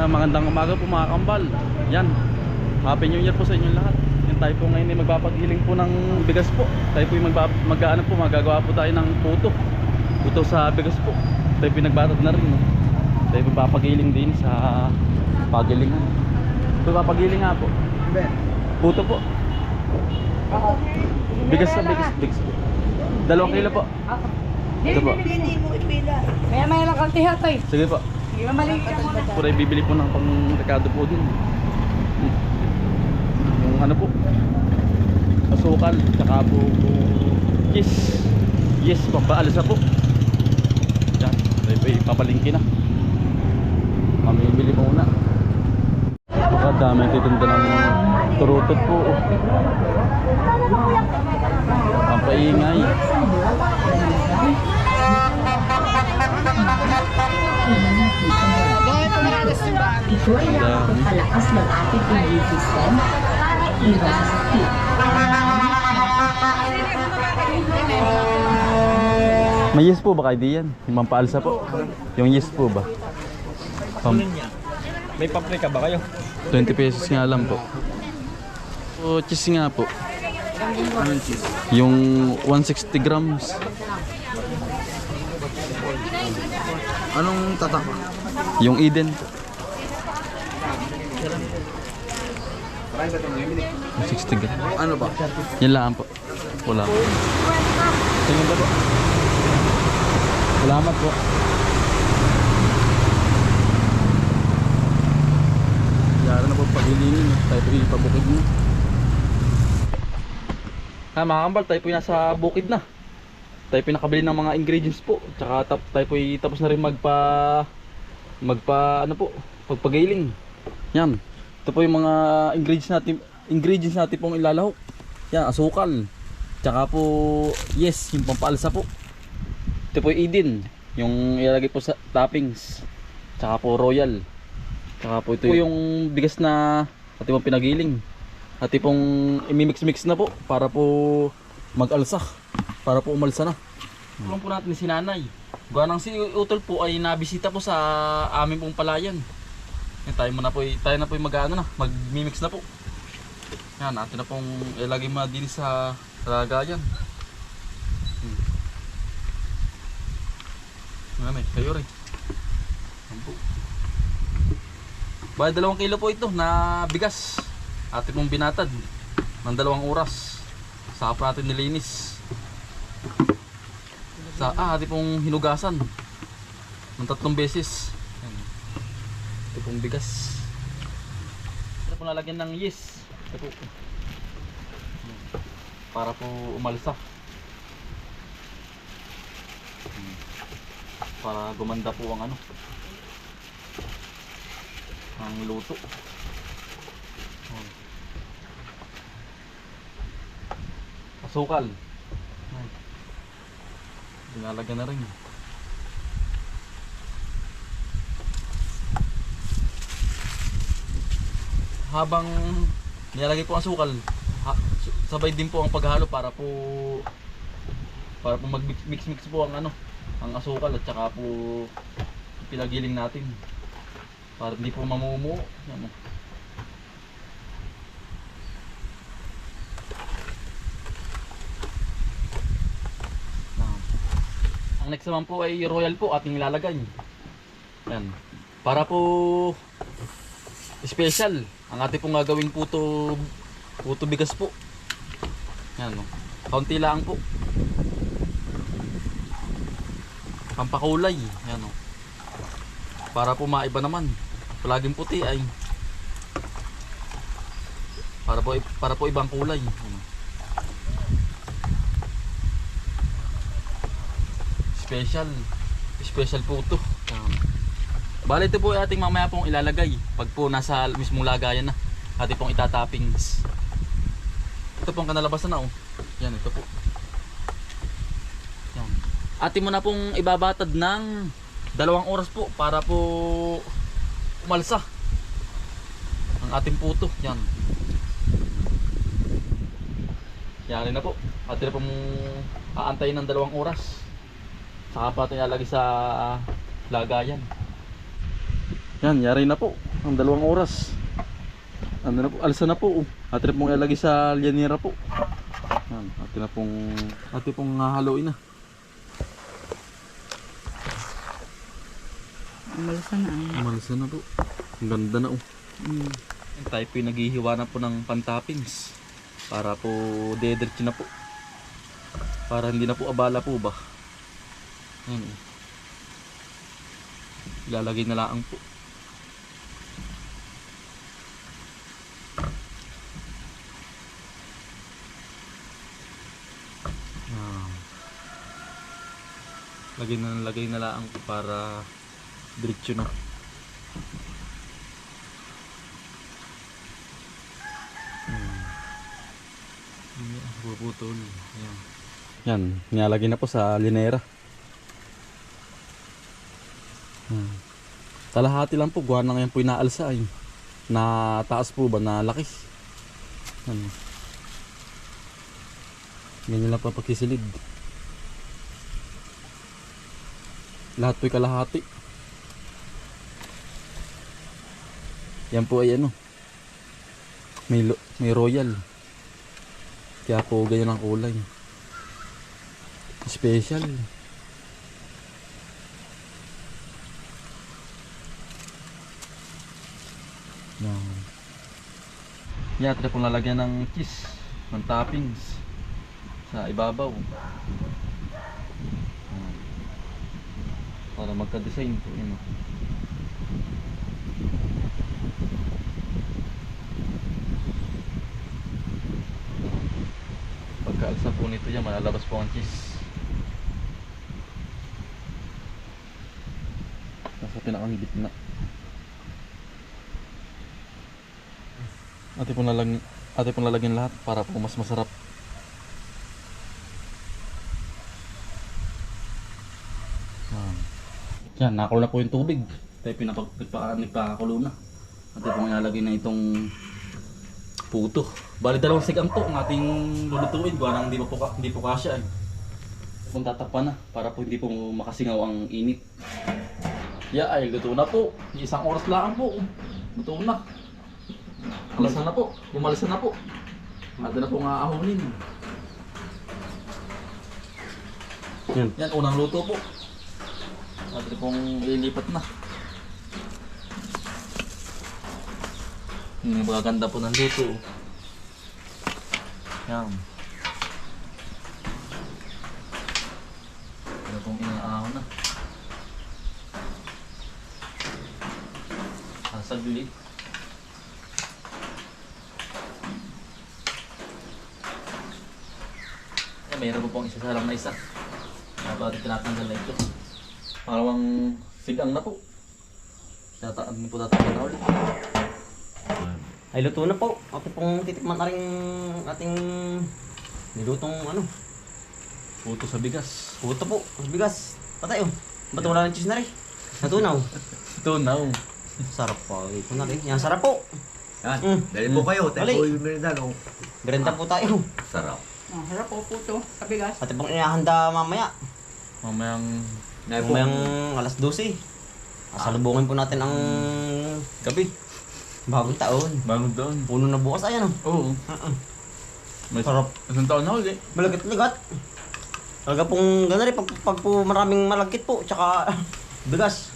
Magandang umaga po mga kambal. Yan, Happy New Year po sa inyo lahat. Yan, tayo po ngayon ay magpapagiling po ng bigas po. Tayo po yung magagawa po tayo ng puto sa bigas po. Tayo po yung nagbatad na rin, no? Tayo po papagiling din sa pagilingan. Papagiling nga po puto po. Bigas sa bigas po. 2 kilo po. Ito po. Hindi mo ipila. Kaya may lang kaltihat eh. Sige po. Hindi ba mali ka muna? Puro ay bibili po ng pang-rekado po din. Yung ano po, asukal, tsaka po yes, pampaalisa po. Yan, tayo po ipapalingki na. Mamimili muna. Dami titinda ng turutot po. Pampaingay. Ito ay nakapagpalakas ng ating immune system para iwas sa sakit. May yes po ba kayo diyan? Yung pampaalsa po? Yung yes po ba? May paprika ba kayo? 20 pesos nga lang po. O cheese nga po. Yung 160 grams. Anong tatak? Yung Eden. 60 grams. Ano ba? Yan lang po. Wala. Tingnan ba po? Salamat po. Yara na po pag-ilingin. Tayo po ipabukid na. Mga kambal, tayo po nasa bukid na. Tayo po nakabili ng mga ingredients po. Tsaka tayo po tapos na rin pagpagaling. Yan. Ito po yung mga ingredients natin pong ilalahok. Yan, asukal. Tsaka po, yes, yung pampaalsa po. Ito po yung Eden, yung ilalagay po sa toppings. Tsaka po royal. Tsaka po ito yung bigas na ating pong pinagiling. Ating pong imimix-mix na po para po mag-alsa. Para po umalsa na. Tulong po natin si nanay. Gawa ng si Utol po ay nabisita po sa aming pong palayan. Tayo na po yung mag-mimix na po. Yan, natin na pong ilagay mo din sa lagayan. Ngayon, kayo rin. Baya 2 kilo po ito na bigas. Atin pong binatad ng 2 oras. Saka po natin nilinis. Atin pong hinugasan ng 3 beses. Ito pong bigas. Ito po nalagyan ng yeast. Ito po. Para po umalsa. Para gumanda po ang ang luto. Asukal. Dinalagyan na rin. Habang nilalagay po ang asukal, sabay din po ang paghalo para po mag-mix po ang ang asukal at saka po pinagiling natin para hindi po mamumuo. Ang next naman po ay royal po ating ilalagay. Yan. Para po special ang ating pong gagawing puto bigas po. Yan, kaunti lang po. Pampakulay. Yan, para po maiba naman. Palaging puti ay para po ibang kulay. Yan. Special po ito. Bale ito po ay ating mamaya pong ilalagay pag po nasa mismong lagayan na ating pong itatoppings. Ito pong kanalabasan na yan, ito po. Yan. Ating mo na pong ibabatad ng 2 oras po para po umalsa ang ating puto. Yan. Yan na po. Ating na pong aantayin ng 2 oras. Saka pa ito ilalagay sa lagayan. Yan, yari na po. Ang 2 oras. Ano na po, alsa na po. Ate pong ilagay sa lyanera po. Yan, ate pong hahaluin na. Umalasa na. Umalsa na po. Ang ganda na oh. Tayo po yung naghihiwa na po ng pantapins. Para po dediretso na po. Para hindi na po abala po ba. Yan oh. Ilalagay na lang po. Lagay na lang po para diretso na. Puputol. Yan, nilalagay na po sa linera. Kalahati lang po, gawa na ngayon po inaalsa ay. Na taas po ba, na laki. Yan. Ganyan lang pa pagkisilid. Lahat po'y kalahati. Yan po ay ano, may royal. Kaya po ganyan ang kulay. Special. Yan, ito pong lalagyan ng cheese, ng toppings sa ibabaw. Para magka-design po yun. Pagkaalsa po nito yan, malalabas po ang cheese. Nasa pinakang gitna. Ate pong lalagyan lahat para po mas masarap. Yan, nakulo na po yung tubig. Tayo nagpakakulo na. Ate pong ilalagay na itong puto. Bali 2 sigang po ang ating lulutuin. Gawa nang hindi po kasya eh. Kung tatakpan na para po hindi po makasingaw ang init. Ay luto na po. 1 oras lang po. Luto na. Alasan na po. Gumalasan na po. Ate na po nga ahonin. Yan, unang luto po. Ate pong lilipat na. Yung magaganda po ng luto. Yan. Ate pong inaahon na. Saglit. Mayroon po pong isasalang na isa. Bakit tinatanggal na ito? Parang sigang na po. Tatanggal na ulit. Ay luto na po. Ako pong titikman na rin ating nilutong ano. Puto sa bigas. Puto po. Bigas. Patay oh. Ba't wala ng cheese na rin? Natunaw. Tunaw. Sarap po. Ito na rin. Yan sarap po. Yan, dali po kayo. Tayo Dali. po yung merienda, no? Berenda po tayo. Sarap. Harap po puto. Kabigas. Pati pong inahanda mamaya. Mamayang Mamayang alas 12. Asalubungin po natin ang gabi. bagong taon. Bagong taon. Puno na bukas ayan oh. Oo. May Sarap. Isang taon na ulit. Malagkit-lagat. Talaga pong gano'n rin pag po maraming malagkit po. Tsaka bigas.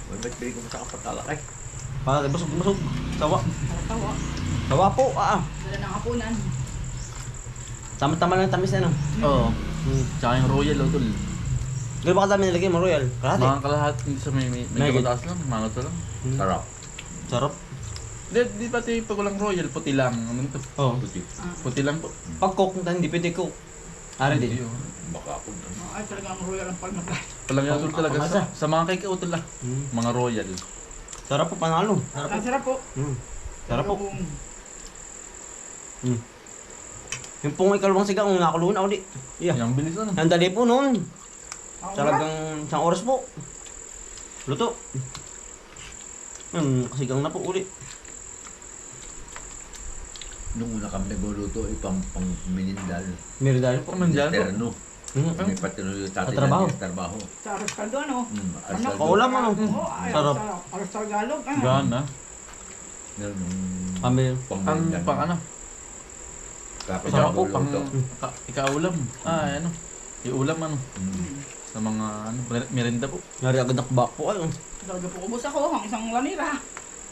Ba't bili ko sa kapatalak eh? Para busog-busog. Sawa. Tawa. Sawa po. Wala nang hapunan. Tama-tama lang tamis na no. Oo. Tsaka yung royal o tol. Gano'n ba kadami nilagay mo Royal? Kalahati. Mga kalahat sa may May- mataas lang. Mga ito lang. Sarap. Sarap. Di pati pag walang royal, puti lang. Ano ito? Oo. Puti. Puti lang po. Pag cook, hindi pwede cook. Ari din. Yun. Baka po. Ay talaga ang royal ang pagmagay. Walang yan tol talaga Pamasa. sa mga kay utol lang. Mga royal. Sarap po, panalo. Sarap po. Ang sarap po. Sarap po. Yung pong ikalawang sigang, nakulo na ulit. Yeah. Yung bilis na. Ang dali po noon. Ang Talagang 1 oras po. Luto. Kasigang na po ulit. Nung una kami nagluluto, pang minindal. Meron dahil po. Mandyan po. Terno. May patinuloy Sa tatay trabaho. sa trabaho. Sa Arostado, ano? Arsaldo. Kaulam ano? Oo, ay, Sarap. Arostalgalog. Gaan na. Kami. Pang ano? Sarap po, pang ikaulam. Ano? Iulam ano? Sa mga ano, merenda po. Nari agad nakbak po ay. Talaga po ubos ako, ang isang lanira.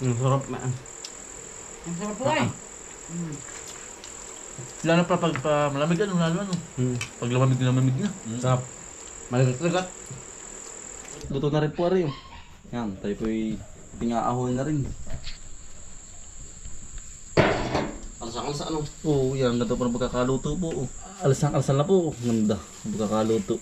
Ang sarap man. Ang sarap po ay. Lalo pa pag malamig ano, lalo ano. Pag lamamig na mamig na. Sarap. Malagat-lagat. Luto na rin po rin. Yan, tayo po'y tingaahon na rin. Alsa-alsa ano? Oo, yan. Ganda po ng pagkakaluto po. Alasang-alsa na po. Ganda ng pagkakaluto.